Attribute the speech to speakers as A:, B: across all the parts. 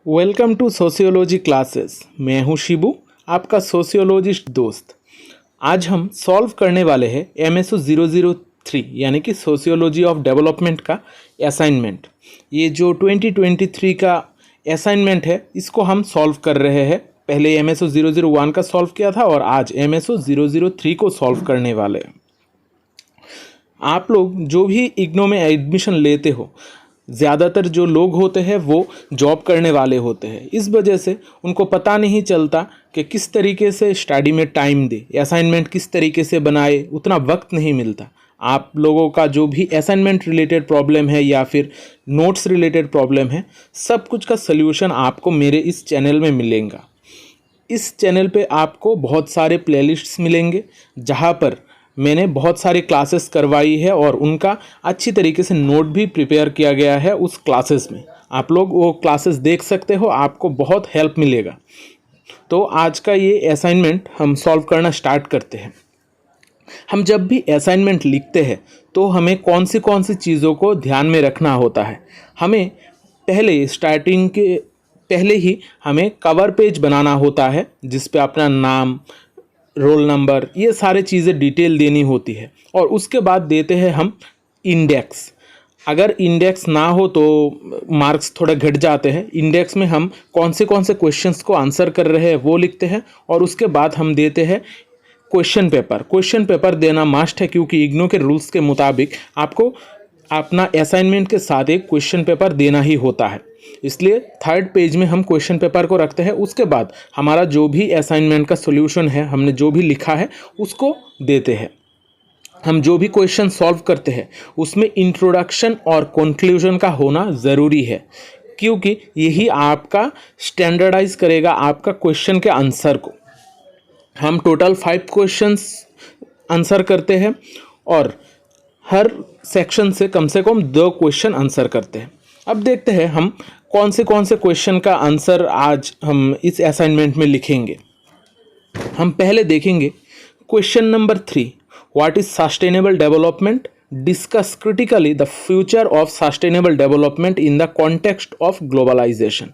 A: Welcome to sociology classes. मैं हूं शिबू, आपका सोशियोलॉजिस्ट दोस्त। आज हम सॉल्व करने वाले हैं MSO 003 यानी कि सोशियोलॉजी ऑफ डेवलपमेंट का असाइनमेंट। ये जो 2023 का असाइनमेंट है इसको हम सॉल्व कर रहे हैं। पहले MSO 001 का सॉल्व किया था और आज MSO 003 को सॉल्व करने वाले हैं। आप लोग जो भी इग्नो में एडमिशन लेते हो, ज़्यादातर जो लोग होते हैं वो जॉब करने वाले होते हैं। इस वजह से उनको पता नहीं चलता कि किस तरीके से स्टडी में टाइम दे, असाइनमेंट किस तरीके से बनाए, उतना वक्त नहीं मिलता। आप लोगों का जो भी असाइनमेंट रिलेटेड प्रॉब्लम है या फिर नोट्स रिलेटेड प्रॉब्लम है, सब कुछ का सल्यूशन आपको मेरे इस चैनल में मिलेगा। इस चैनल पे आपको बहुत सारे प्लेलिस्ट्स मिलेंगे जहाँ पर मैंने बहुत सारे क्लासेस करवाई है और उनका अच्छी तरीके से नोट भी प्रिपेयर किया गया है उस क्लासेस में। आप लोग वो क्लासेस देख सकते हो, आपको बहुत हेल्प मिलेगा। तो आज का ये असाइनमेंट हम सॉल्व करना स्टार्ट करते हैं। हम जब भी असाइनमेंट लिखते हैं तो हमें कौन सी चीज़ों को ध्यान में रखना होता है। हमें पहले स्टार्टिंग के पहले ही हमें कवर पेज बनाना होता है जिस पे अपना नाम, रोल नंबर, ये सारे चीज़ें डिटेल देनी होती है। और उसके बाद देते हैं हम इंडेक्स। अगर इंडेक्स ना हो तो मार्क्स थोड़ा घट जाते हैं। इंडेक्स में हम कौन से क्वेश्चंस को आंसर कर रहे हैं वो लिखते हैं और उसके बाद हम देते हैं क्वेश्चन पेपर। क्वेश्चन पेपर देना मस्ट है क्योंकि इग्नो के रूल्स के मुताबिक आपको अपना असाइनमेंट के साथ एक क्वेश्चन पेपर देना ही होता है। इसलिए थर्ड पेज में हम क्वेश्चन पेपर को रखते हैं। उसके बाद हमारा जो भी असाइनमेंट का सॉल्यूशन है, हमने जो भी लिखा है उसको देते हैं। हम जो भी क्वेश्चन सॉल्व करते हैं उसमें इंट्रोडक्शन और कंक्लूजन का होना ज़रूरी है क्योंकि यही आपका स्टैंडर्डाइज करेगा आपका क्वेश्चन के आंसर को। हम टोटल 5 क्वेश्चंस आंसर करते हैं और हर सेक्शन से कम 2 क्वेश्चन आंसर करते हैं। अब देखते हैं हम कौन से क्वेश्चन का आंसर आज हम इस असाइनमेंट में लिखेंगे। हम पहले देखेंगे question number 3, what is sustainable development, discuss critically the future of sustainable development in the context of globalisation.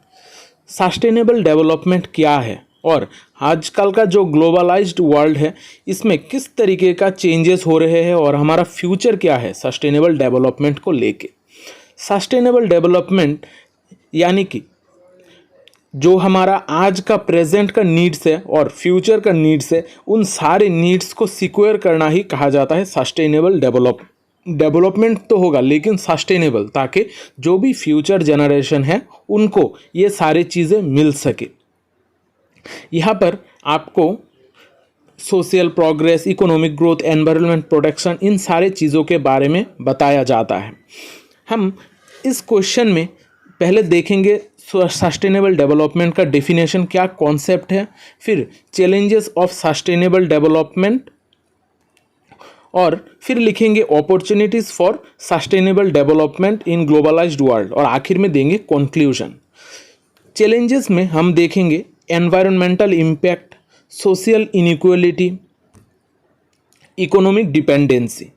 A: Sustainable development क्या है और आजकल का जो ग्लोबलाइज्ड वर्ल्ड है इसमें किस तरीके का चेंजेस हो रहे हैं और हमारा फ्यूचर क्या है सस्टेनेबल डेवलपमेंट को लेके। सस्टेनेबल डेवलपमेंट यानी कि जो हमारा आज का प्रेजेंट का नीड्स है और फ्यूचर का नीड्स है, उन सारे नीड्स को सिक्योर करना ही कहा जाता है सस्टेनेबल डेवलपमेंट। तो होगा लेकिन सस्टेनेबल, ताकि जो भी फ्यूचर जनरेशन है उनको ये सारी चीज़ें मिल सके। यहाँ पर आपको social progress, economic growth, environment protection, इन सारे चीज़ों के बारे में बताया जाता है। हम इस क्वेश्चन में पहले देखेंगे सस्टेनेबल डेवलपमेंट का डेफिनेशन, क्या कॉन्सेप्ट है, फिर चैलेंजेस ऑफ सस्टेनेबल डेवलपमेंट और फिर लिखेंगे opportunities for sustainable development in globalised world और आखिर में देंगे कंक्लूजन। चैलेंजेस में हम देखेंगे environmental impact, social inequality, economic dependency.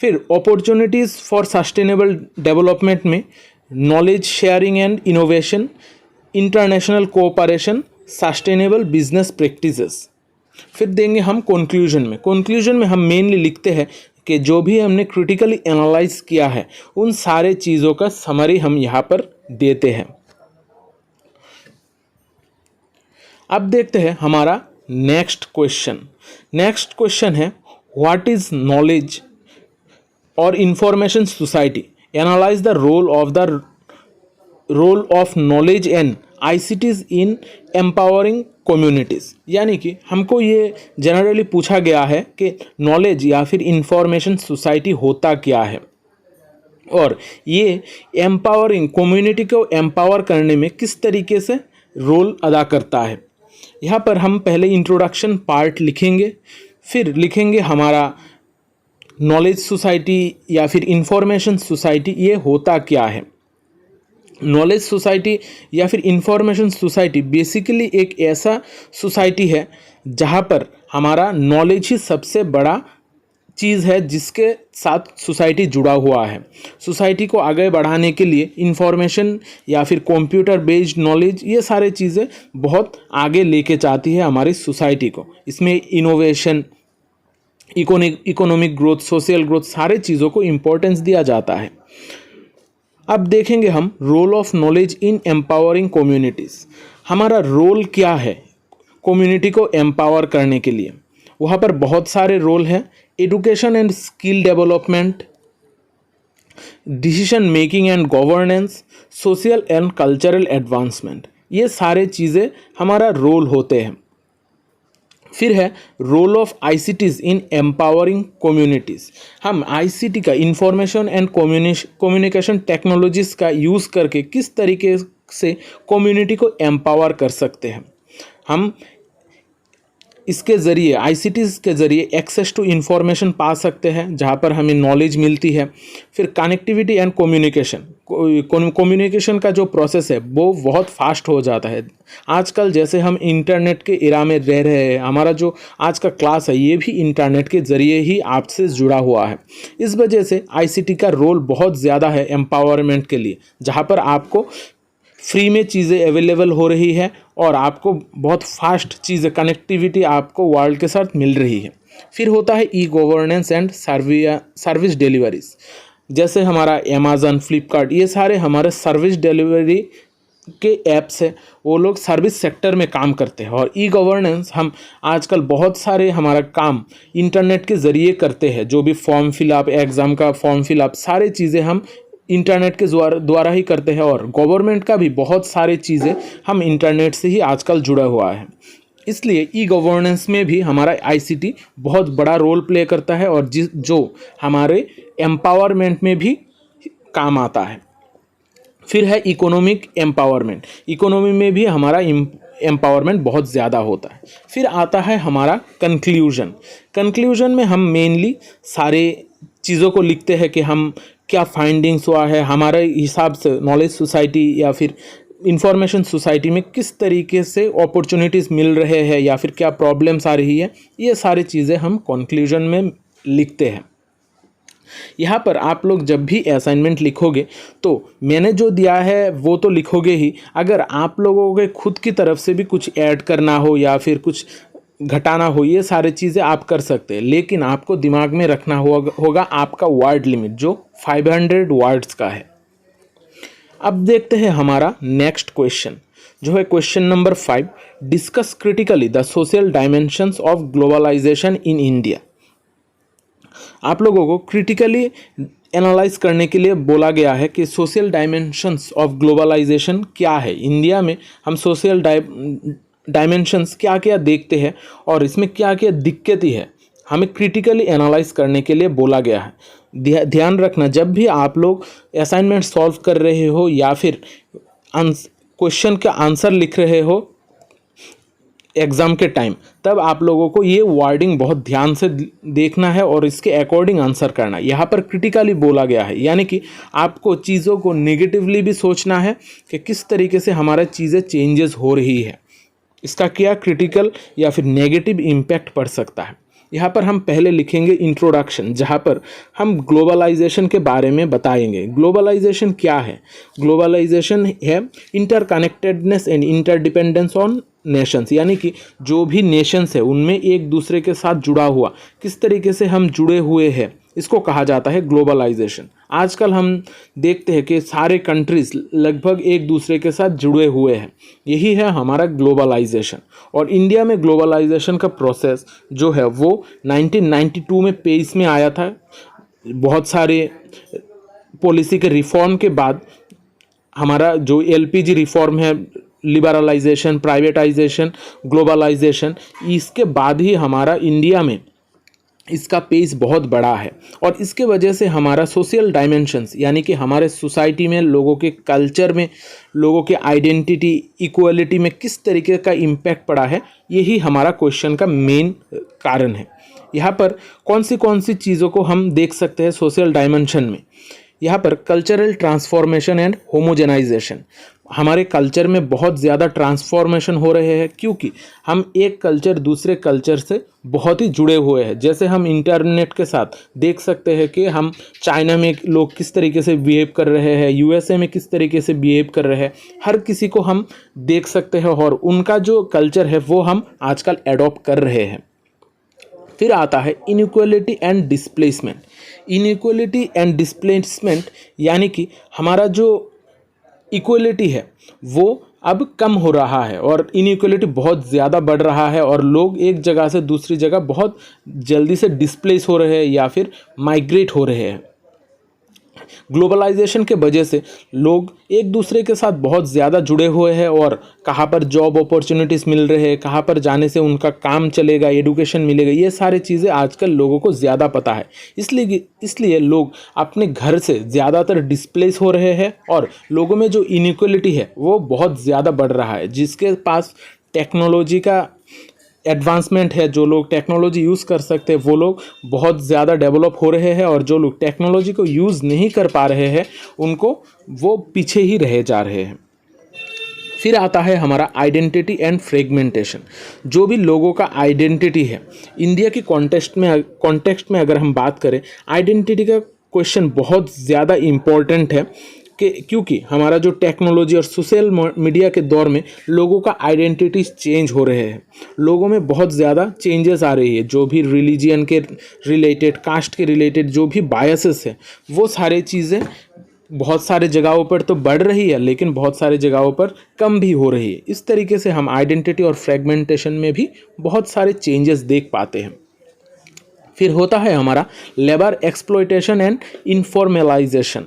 A: फिर अपॉर्चुनिटीज़ फॉर सस्टेनेबल डेवलपमेंट में knowledge sharing and innovation, international cooperation, sustainable business practices. फिर देंगे हम कंक्लूजन में हम मेनली लिखते हैं कि जो भी हमने क्रिटिकली एनालाइज किया है उन सारे चीज़ों का समरी हम यहाँ पर देते हैं। अब देखते हैं हमारा नेक्स्ट क्वेश्चन है व्हाट इज नॉलेज और information society, analyse the role of knowledge and ICTs in empowering communities. यानी कि हमको ये जनरली पूछा गया है कि नॉलेज या फिर इंफॉर्मेशन सोसाइटी होता क्या है और ये एम्पावरिंग कम्युनिटी को एम्पावर करने में किस तरीके से रोल अदा करता है। यहाँ पर हम पहले इंट्रोडक्शन पार्ट लिखेंगे, फिर लिखेंगे हमारा नॉलेज सोसाइटी या फिर इंफॉर्मेशन सोसाइटी ये होता क्या है। नॉलेज सोसाइटी या फिर इंफॉर्मेशन सोसाइटी बेसिकली एक ऐसा सोसाइटी है जहाँ पर हमारा नॉलेज ही सबसे बड़ा चीज़ है जिसके साथ सोसाइटी जुड़ा हुआ है। सोसाइटी को आगे बढ़ाने के लिए इंफॉर्मेशन या फिर कंप्यूटर बेस्ड नॉलेज, ये सारे चीज़ें बहुत आगे लेके जाती है हमारी सोसाइटी को। इसमें innovation, economic growth, social growth, सारे चीज़ों को इम्पोर्टेंस दिया जाता है। अब देखेंगे हम role of knowledge in empowering communities. हमारा रोल क्या है कम्युनिटी को एम्पावर करने के लिए? वहाँ पर बहुत सारे रोल हैं। Education and skill development, decision making and governance, social and cultural advancement, ये सारे चीज़ें हमारा रोल होते हैं। फिर है role of ICTs in empowering communities. हम आईसीटी का, इंफॉर्मेशन एंड कम्युनिकेशन टेक्नोलॉजीज़ का यूज़ करके किस तरीके से कम्युनिटी को एम्पावर कर सकते हैं। हम इसके ज़रिए, आईसीटीज़ के ज़रिए एक्सेस टू इन्फॉर्मेशन पा सकते हैं जहाँ पर हमें नॉलेज मिलती है। फिर कनेक्टिविटी एंड कम्युनिकेशन का जो प्रोसेस है वो बहुत फास्ट हो जाता है। आजकल जैसे हम इंटरनेट के एरा में रह रहे हैं, हमारा जो आज का क्लास है ये भी इंटरनेट के ज़रिए ही आपसे जुड़ा हुआ है। इस वजह से आईसीटी का रोल बहुत ज़्यादा है एम्पावरमेंट के लिए, जहाँ पर आपको फ्री में चीज़ें अवेलेबल हो रही है और आपको बहुत फास्ट चीज़ें, कनेक्टिविटी आपको वर्ल्ड के साथ मिल रही है। फिर होता है e governance and service deliveries. जैसे हमारा अमेज़न, फ्लिपकार्ट, ये सारे हमारे सर्विस डिलीवरी के ऐप्स है, वो लोग सर्विस सेक्टर में काम करते हैं। और ई गवर्नेंस, हम आजकल बहुत सारे हमारा काम इंटरनेट के ज़रिए करते हैं। जो भी फॉर्म फिलअप, एग्ज़ाम का फॉर्म फिलअप, सारे चीज़ें हम इंटरनेट के द्वारा ही करते हैं। और गवर्नमेंट का भी बहुत सारी चीज़ें हम इंटरनेट से ही आजकल जुड़ा हुआ है। इसलिए ई गवर्नेंस में भी हमारा आईसीटी बहुत बड़ा रोल प्ले करता है और जो हमारे एम्पावरमेंट में भी काम आता है। फिर है इकोनॉमिक एम्पावरमेंट। इकोनॉमी में भी हमारा एम्पावरमेंट बहुत ज़्यादा होता है। फिर आता है हमारा कंक्लूजन। कंक्लूजन में हम मेनली सारे चीज़ों को लिखते हैं कि हम क्या फाइंडिंग्स हुआ है, हमारे हिसाब से नॉलेज सोसाइटी या फिर इंफॉर्मेशन सोसाइटी में किस तरीके से अपॉर्चुनिटीज़ मिल रहे हैं या फिर क्या प्रॉब्लम्स आ रही है, ये सारी चीज़ें हम कंक्लूजन में लिखते हैं। यहाँ पर आप लोग जब भी असाइनमेंट लिखोगे तो मैंने जो दिया है वो तो लिखोगे ही। अगर आप लोगों के खुद की तरफ से भी कुछ ऐड करना हो या फिर कुछ घटाना हो, ये सारी चीज़ें आप कर सकते हैं। लेकिन आपको दिमाग में रखना होगा आपका वर्ड लिमिट जो 500 वर्ड्स का है। अब देखते हैं हमारा नेक्स्ट क्वेश्चन, जो है question number 5। Discuss critically the social dimensions of globalisation in India. आप लोगों को क्रिटिकली एनालाइज करने के लिए बोला गया है कि सोशल डायमेंशंस ऑफ ग्लोबलाइजेशन क्या है। इंडिया में हम सोशल डायमेंशंस क्या क्या देखते हैं और इसमें क्या क्या दिक्कतें है, हमें क्रिटिकली एनालाइज करने के लिए बोला गया है। ध्यान रखना, जब भी आप लोग असाइनमेंट सॉल्व कर रहे हो या फिर क्वेश्चन का आंसर लिख रहे हो एग्ज़ाम के टाइम, तब आप लोगों को ये वर्डिंग बहुत ध्यान से देखना है और इसके अकॉर्डिंग आंसर करना है। यहाँ पर क्रिटिकली बोला गया है, यानी कि आपको चीज़ों को नेगेटिवली भी सोचना है कि किस तरीके से हमारा चीज़ें चेंजेस हो रही है, इसका क्या क्रिटिकल या फिर नेगेटिव इम्पैक्ट पड़ सकता है। यहाँ पर हम पहले लिखेंगे इंट्रोडक्शन, जहाँ पर हम ग्लोबलाइजेशन के बारे में बताएंगे। ग्लोबलाइजेशन क्या है? ग्लोबलाइजेशन है interconnectedness and interdependence on Nations, यानी कि जो भी नेशंस है उनमें एक दूसरे के साथ जुड़ा हुआ, किस तरीके से हम जुड़े हुए हैं, इसको कहा जाता है ग्लोबलाइजेशन। आजकल हम देखते हैं कि सारे कंट्रीज़ लगभग एक दूसरे के साथ जुड़े हुए हैं, यही है हमारा ग्लोबलाइजेशन। और इंडिया में ग्लोबलाइजेशन का प्रोसेस जो है वो 1992 में पेरिस में आया था। बहुत सारे पॉलिसी के रिफॉर्म के बाद हमारा जो एलपीजी रिफॉर्म है, लिबरलाइजेशन, प्राइवेटाइजेशन, ग्लोबलाइजेशन, इसके बाद ही हमारा इंडिया में इसका पेस बहुत बड़ा है। और इसके वजह से हमारा सोशल डायमेंशंस, यानी कि हमारे सोसाइटी में, लोगों के कल्चर में, लोगों के आइडेंटिटी, इक्वलिटी में किस तरीके का इम्पैक्ट पड़ा है, यही हमारा क्वेश्चन का मेन कारण है। यहाँ पर कौन सी चीज़ों को हम देख सकते हैं सोशल डायमेंशन में? यहाँ पर कल्चरल ट्रांसफॉर्मेशन एंड होमोजेनाइजेशन। हमारे कल्चर में बहुत ज़्यादा ट्रांसफॉर्मेशन हो रहे हैं, क्योंकि हम एक कल्चर दूसरे कल्चर से बहुत ही जुड़े हुए हैं। जैसे हम इंटरनेट के साथ देख सकते हैं कि हम चाइना में लोग किस तरीके से बिहेव कर रहे हैं, यूएसए में किस तरीके से बिहेव कर रहे हैं, हर किसी को हम देख सकते हैं और उनका जो कल्चर है वो हम आजकल एडॉप्ट कर रहे हैं। फिर आता है inequality and displacement. Inequality and displacement यानी कि हमारा जो इक्वलिटी है वो अब कम हो रहा है और इनइक्वलिटी बहुत ज़्यादा बढ़ रहा है और लोग एक जगह से दूसरी जगह बहुत जल्दी से डिस्प्लेस हो रहे हैं या फिर माइग्रेट हो रहे हैं। ग्लोबलाइजेशन के वजह से लोग एक दूसरे के साथ बहुत ज़्यादा जुड़े हुए हैं और कहाँ पर जॉब अपॉर्चुनिटीज़ मिल रहे हैं, कहाँ पर जाने से उनका काम चलेगा, एडुकेशन मिलेगा, ये सारी चीज़ें आजकल लोगों को ज़्यादा पता है। इसलिए लोग अपने घर से ज़्यादातर डिस्प्लेस हो रहे हैं और लोगों में जो इनइक्वलिटी है वो बहुत ज़्यादा बढ़ रहा है। जिसके पास टेक्नोलॉजी का एडवांसमेंट है, जो लोग टेक्नोलॉजी यूज़ कर सकते हैं वो लोग बहुत ज़्यादा डेवलप हो रहे हैं और जो लोग टेक्नोलॉजी को यूज़ नहीं कर पा रहे हैं उनको वो पीछे ही रह जा रहे हैं। फिर आता है हमारा आइडेंटिटी एंड फ्रेगमेंटेशन। जो भी लोगों का आइडेंटिटी है, इंडिया की कॉन्टेक्स्ट में अगर हम बात करें, आइडेंटिटी का क्वेश्चन बहुत ज़्यादा इम्पोर्टेंट है क्योंकि हमारा जो टेक्नोलॉजी और सोशल मीडिया के दौर में लोगों का आइडेंटिटीज चेंज हो रहे हैं। लोगों में बहुत ज़्यादा चेंजेस आ रही है। जो भी रिलीजियन के रिलेटेड, कास्ट के रिलेटेड जो भी बायसेस है वो सारी चीज़ें बहुत सारे जगहों पर तो बढ़ रही है लेकिन बहुत सारे जगहों पर कम भी हो रही है। इस तरीके से हम आइडेंटिटी और फ्रेगमेंटेशन में भी बहुत सारे चेंजेस देख पाते हैं। फिर होता है हमारा लेबर एक्सप्लॉयटेशन एंड इनफॉर्मलाइजेशन।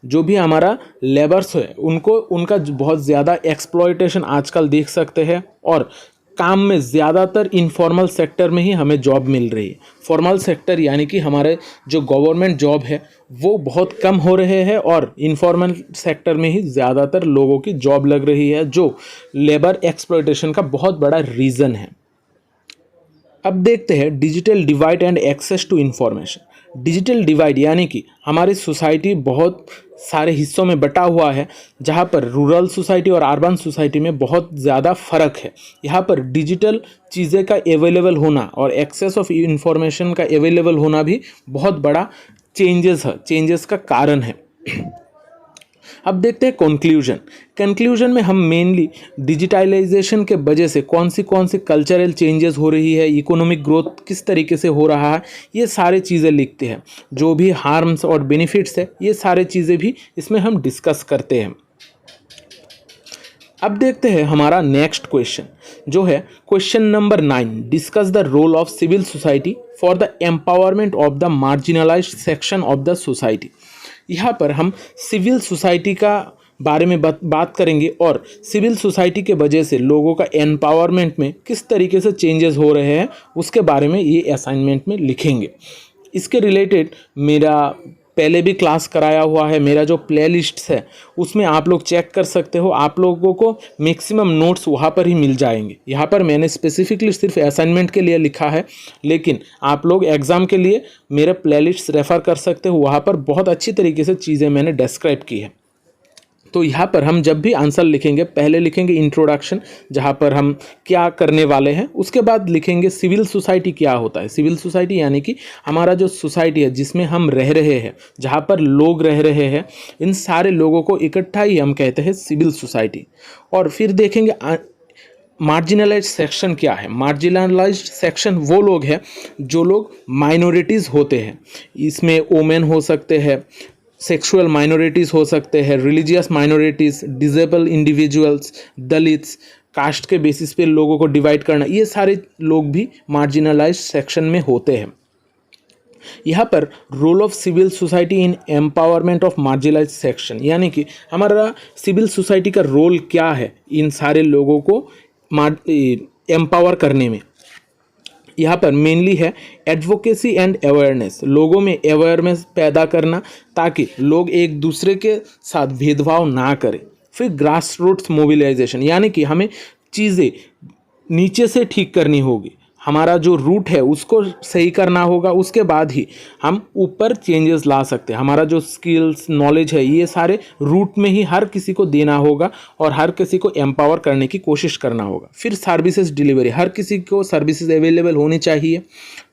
A: जो भी हमारा लेबर्स है उनका बहुत ज़्यादा एक्सप्लॉयटेशन आजकल देख सकते हैं और काम में ज़्यादातर इनफॉर्मल सेक्टर में ही हमें जॉब मिल रही है। फॉर्मल सेक्टर यानी कि हमारे जो गवर्नमेंट जॉब है वो बहुत कम हो रहे हैं और इनफॉर्मल सेक्टर में ही ज़्यादातर लोगों की जॉब लग रही है, जो लेबर एक्सप्लॉयटेशन का बहुत बड़ा रीज़न है। अब देखते हैं digital divide and access to information. Digital divide यानी कि हमारी सोसाइटी बहुत सारे हिस्सों में बटा हुआ है, जहाँ पर रूरल सोसाइटी और अर्बन सोसाइटी में बहुत ज़्यादा फ़र्क है। यहाँ पर डिजिटल चीज़ें का अवेलेबल होना और एक्सेस ऑफ इंफॉर्मेशन का अवेलेबल होना भी बहुत बड़ा चेंजेस का कारण है। अब देखते हैं कंक्लूजन में हम मेनली डिजिटलाइजेशन के वजह से कौन सी कल्चरल चेंजेस हो रही है, इकोनॉमिक ग्रोथ किस तरीके से हो रहा है, ये सारे चीज़ें लिखते हैं। जो भी हार्म्स और बेनिफिट्स है ये सारे चीज़ें भी इसमें हम डिस्कस करते हैं। अब देखते हैं हमारा नेक्स्ट क्वेश्चन, जो है question number 9। Discuss the role of civil society for the empowerment of the marginalised section of the society. यहाँ पर हम सिविल सोसाइटी का बारे में बात करेंगे और सिविल सोसाइटी के वजह से लोगों का एम्पावरमेंट में किस तरीके से चेंजेस हो रहे हैं उसके बारे में ये असाइनमेंट में लिखेंगे। इसके रिलेटेड मेरा पहले भी क्लास कराया हुआ है, मेरा जो प्लेलिस्ट्स है उसमें आप लोग चेक कर सकते हो। आप लोगों को मैक्सिमम नोट्स वहाँ पर ही मिल जाएंगे। यहाँ पर मैंने स्पेसिफिकली सिर्फ असाइनमेंट के लिए लिखा है, लेकिन आप लोग एग्ज़ाम के लिए मेरे प्लेलिस्ट्स रेफ़र कर सकते हो। वहाँ पर बहुत अच्छी तरीके से चीज़ें मैंने डिस्क्राइब की है। तो यहाँ पर हम जब भी आंसर लिखेंगे पहले लिखेंगे इंट्रोडक्शन, जहाँ पर हम क्या करने वाले हैं, उसके बाद लिखेंगे सिविल सोसाइटी क्या होता है। सिविल सोसाइटी यानी कि हमारा जो सोसाइटी है जिसमें हम रह रहे हैं, जहाँ पर लोग रह रहे हैं, इन सारे लोगों को इकट्ठा ही हम कहते हैं सिविल सोसाइटी। और फिर देखेंगे मार्जिनलाइज्ड सेक्शन क्या है। मार्जिनलाइज्ड सेक्शन वो लोग हैं जो लोग माइनॉरिटीज़ होते हैं। इसमें वोमेन हो सकते हैं, सेक्सुअल माइनॉरिटीज़ हो सकते हैं, religious minorities, disabled individuals, Dalits, caste के बेसिस पे लोगों को डिवाइड करना, ये सारे लोग भी मार्जिनलाइज्ड सेक्शन में होते हैं। यहाँ पर role of civil society in empowerment of marginalised section, यानी कि हमारा सिविल सोसाइटी का रोल क्या है इन सारे लोगों को एम्पावर करने में। यहाँ पर मेनली है एडवोकेसी एंड अवेयरनेस, लोगों में अवेयरनेस पैदा करना ताकि लोग एक दूसरे के साथ भेदभाव ना करें। फिर ग्रास रूट्स मोबिलाइजेशन, यानी कि हमें चीज़ें नीचे से ठीक करनी होगी। हमारा जो रूट है उसको सही करना होगा, उसके बाद ही हम ऊपर चेंजेस ला सकते हैं। हमारा जो स्किल्स नॉलेज है ये सारे रूट में ही हर किसी को देना होगा और हर किसी को एम्पावर करने की कोशिश करना होगा। फिर सर्विसेज डिलीवरी, हर किसी को सर्विसेज अवेलेबल होनी चाहिए।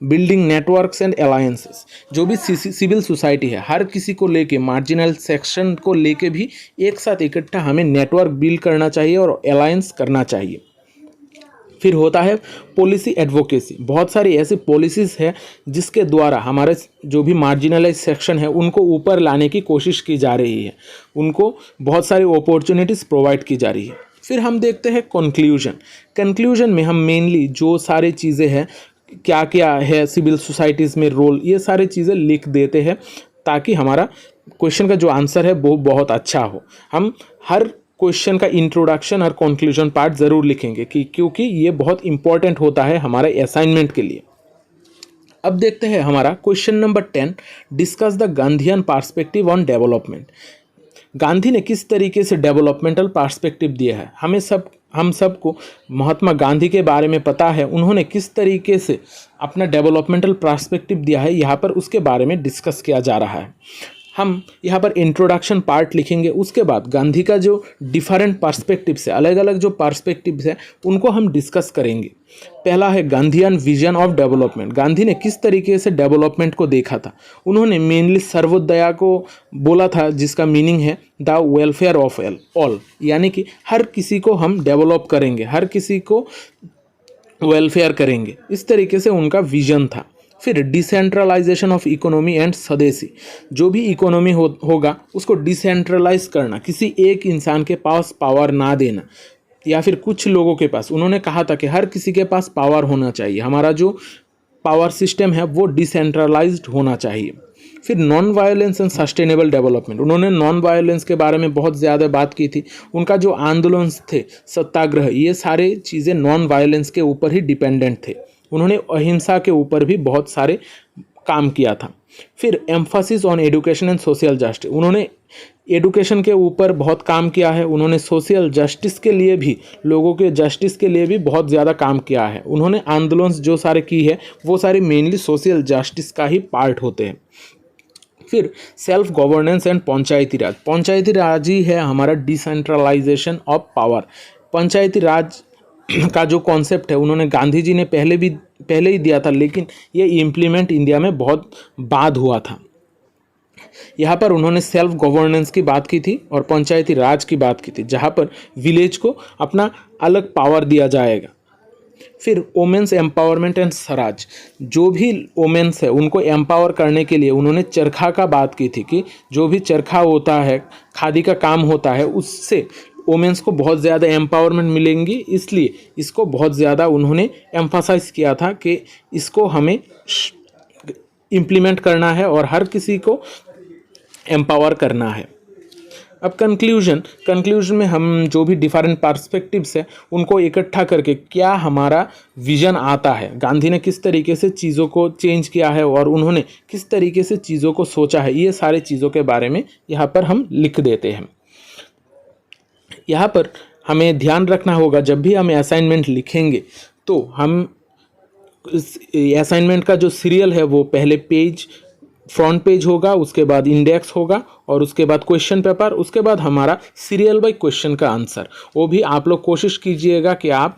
A: बिल्डिंग नेटवर्क्स एंड अलायंसेस, जो भी सिविल सोसाइटी है हर किसी को लेके, मार्जिनल सेक्शन को लेके भी एक साथ इकट्ठा हमें नेटवर्क बिल्ड करना चाहिए और अलायंस करना चाहिए। फिर होता है पॉलिसी एडवोकेसी, बहुत सारी ऐसी पॉलिसीज़ है जिसके द्वारा हमारे जो भी मार्जिनलाइज सेक्शन है उनको ऊपर लाने की कोशिश की जा रही है, उनको बहुत सारी अपॉर्चुनिटीज़ प्रोवाइड की जा रही है। फिर हम देखते हैं कंक्लूजन में हम मेनली जो सारी चीज़ें हैं, क्या क्या है सिविल सोसाइटीज़ में रोल, ये सारी चीज़ें लिख देते हैं ताकि हमारा क्वेश्चन का जो आंसर है वो बहुत अच्छा हो। हम हर क्वेश्चन का इंट्रोडक्शन और कंक्लूजन पार्ट ज़रूर लिखेंगे क्योंकि ये बहुत इंपॉर्टेंट होता है हमारे असाइनमेंट के लिए। अब देखते हैं हमारा question number 10, discuss the Gandhian perspective on development. Gandhi ने किस तरीके से डेवलपमेंटल पर्सपेक्टिव दिया है। हम सबको महात्मा गांधी के बारे में पता है, उन्होंने किस तरीके से अपना डेवलपमेंटल पर्सपेक्टिव दिया है, यहाँ पर उसके बारे में डिस्कस किया जा रहा है। हम यहाँ पर इंट्रोडक्शन पार्ट लिखेंगे, उसके बाद गांधी का जो डिफरेंट पर्सपेक्टिव्स है, अलग अलग जो पर्सपेक्टिव्स है उनको हम डिस्कस करेंगे। पहला है Gandhian vision of development. Gandhi ने किस तरीके से डेवलपमेंट को देखा था। उन्होंने मेनली सर्वोदया को बोला था, जिसका मीनिंग है द वेलफेयर ऑफ ऑल, यानी कि हर किसी को हम डेवलप करेंगे, हर किसी को वेलफेयर करेंगे, इस तरीके से उनका विजन था। फिर डिसेंट्रलाइजेशन ऑफ इकोनॉमी एंड स्वदेशी, जो भी इकोनॉमी होगा उसको डिसेंट्रलाइज करना, किसी एक इंसान के पास पावर ना देना या फिर कुछ लोगों के पास। उन्होंने कहा था कि हर किसी के पास पावर होना चाहिए, हमारा जो पावर सिस्टम है वो डिसेंट्रलाइज्ड होना चाहिए। फिर non violence and sustainable development, उन्होंने नॉन वायलेंस के बारे में बहुत ज़्यादा बात की थी। उनका जो आंदोलन थे, सत्याग्रह, ये सारे चीज़ें नॉन वायलेंस के ऊपर ही डिपेंडेंट थे। उन्होंने अहिंसा के ऊपर भी बहुत सारे काम किया था। फिर Mphasis on education and social justice, उन्होंने एजुकेशन के ऊपर बहुत काम किया है। उन्होंने सोशल जस्टिस के लिए भी, लोगों के जस्टिस के लिए भी बहुत ज़्यादा काम किया है। उन्होंने आंदोलन जो सारे की है वो सारे मेनली सोशल जस्टिस का ही पार्ट होते हैं। फिर सेल्फ गवर्नेंस एंड पंचायती राज ही है हमारा डिसेंट्रलाइजेशन ऑफ पावर। पंचायती राज का जो कॉन्सेप्ट है उन्होंने गांधी जी ने पहले ही दिया था, लेकिन ये इम्प्लीमेंट इंडिया में बहुत बाद हुआ था। यहाँ पर उन्होंने सेल्फ गवर्नेंस की बात की थी और पंचायती राज की बात की थी, जहाँ पर विलेज को अपना अलग पावर दिया जाएगा। फिर वोमेंस एम्पावरमेंट एंड स्वराज, जो भी वोमेंस है उनको एम्पावर करने के लिए उन्होंने चरखा का बात की थी कि जो भी चरखा होता है, खादी का काम होता है, उससे वोमेंस को बहुत ज़्यादा एम्पावरमेंट मिलेंगी। इसलिए इसको बहुत ज़्यादा उन्होंने एम्फासाइज किया था कि इसको हमें इम्प्लीमेंट करना है और हर किसी को एम्पावर करना है। अब कंक्लूजन में हम जो भी डिफरेंट पर्सपेक्टिव्स है उनको इकट्ठा करके क्या हमारा विजन आता है, गांधी ने किस तरीके से चीज़ों को चेंज किया है और उन्होंने किस तरीके से चीज़ों को सोचा है, ये सारे चीज़ों के बारे में यहाँ पर हम लिख देते हैं। यहाँ पर हमें ध्यान रखना होगा, जब भी हम असाइनमेंट लिखेंगे तो हम असाइनमेंट का जो सीरियल है वो पहले फ्रंट पेज होगा, उसके बाद इंडेक्स होगा और उसके बाद क्वेश्चन पेपर, उसके बाद हमारा सीरियल बाय क्वेश्चन का आंसर। वो भी आप लोग कोशिश कीजिएगा कि आप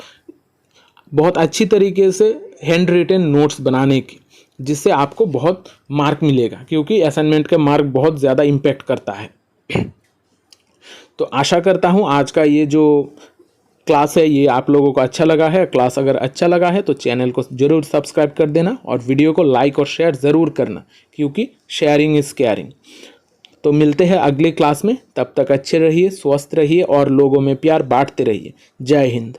A: बहुत अच्छी तरीके से हैंड रिटन नोट्स बनाने की, जिससे आपको बहुत मार्क मिलेगा, क्योंकि असाइनमेंट का मार्क बहुत ज़्यादा इम्पैक्ट करता है। तो आशा करता हूँ आज का ये जो क्लास है ये आप लोगों को अच्छा लगा है। क्लास अगर अच्छा लगा है तो चैनल को ज़रूर सब्सक्राइब कर देना और वीडियो को लाइक और शेयर ज़रूर करना, क्योंकि शेयरिंग इज़ केयरिंग। तो मिलते हैं अगली क्लास में, तब तक अच्छे रहिए, स्वस्थ रहिए और लोगों में प्यार बांटते रहिए। जय हिंद।